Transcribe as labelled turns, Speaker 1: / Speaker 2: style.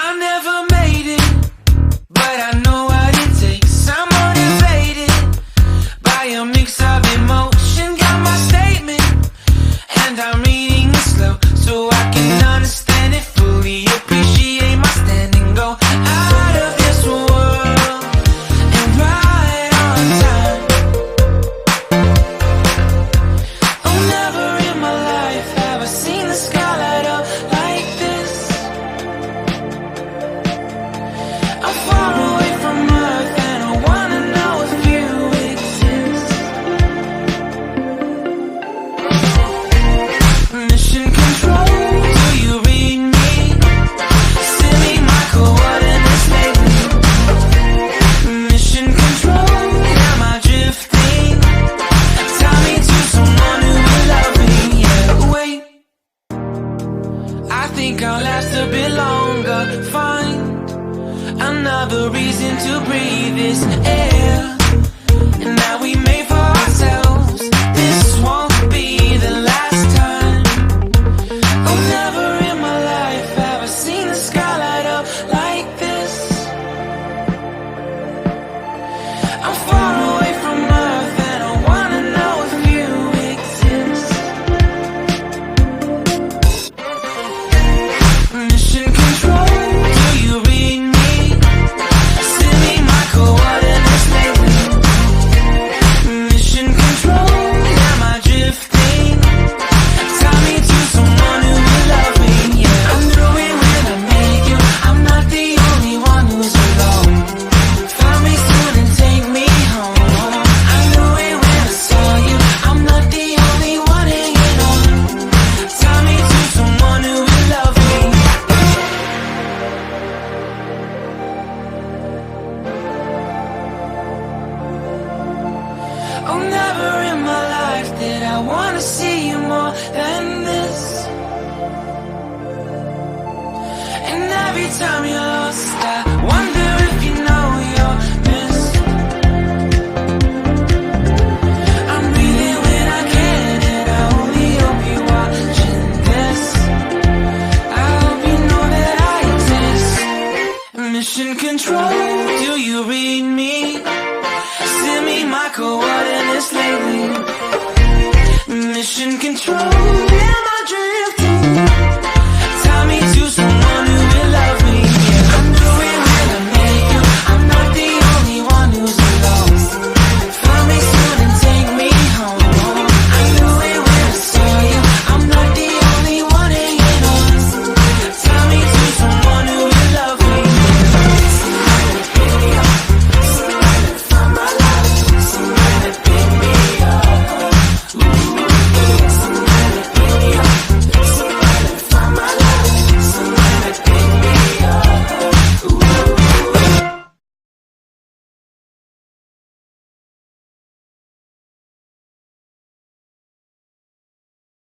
Speaker 1: I never made it, but I know what it takes. I'm motivated by a mix of emotion. Got my statement, and I'm reading it slow so I can understand it fully. Appreciate my stand and go out of this world and right on time. Oh, never in my life have I seen the sky light up like this. I'm far away from Earth and I wanna know if you exist. Mission control, do you read me? Send me my coordinates lately. Mission control, am I drifting? Tie me to someone who will love me. Yeah, wait, I think I'll last a bit longer. Find another reason to breathe this air, and that we made for ourselves. This won't be the last time. Oh, never in my life have I seen the sky light up like this. I'm far away from Earth and I wanna know if you exist. Mission control, do you read me? Send me my coordinates lately. Mission control, am I drifting? Tie me to someone who will love me. Yeah, I knew it when I met you. I'm not the only one who's alone. Find me soon and take me home. I knew it when I saw you. I'm not the only one hanging on. Tie me to someone who will love me. Oh, never in my life did I wanna see you more than this. And every time you're lost, I wonder if you know you're missed. I'm breathing when I can, and I only hope you're watching this. I hope you know that I exist. Mission control,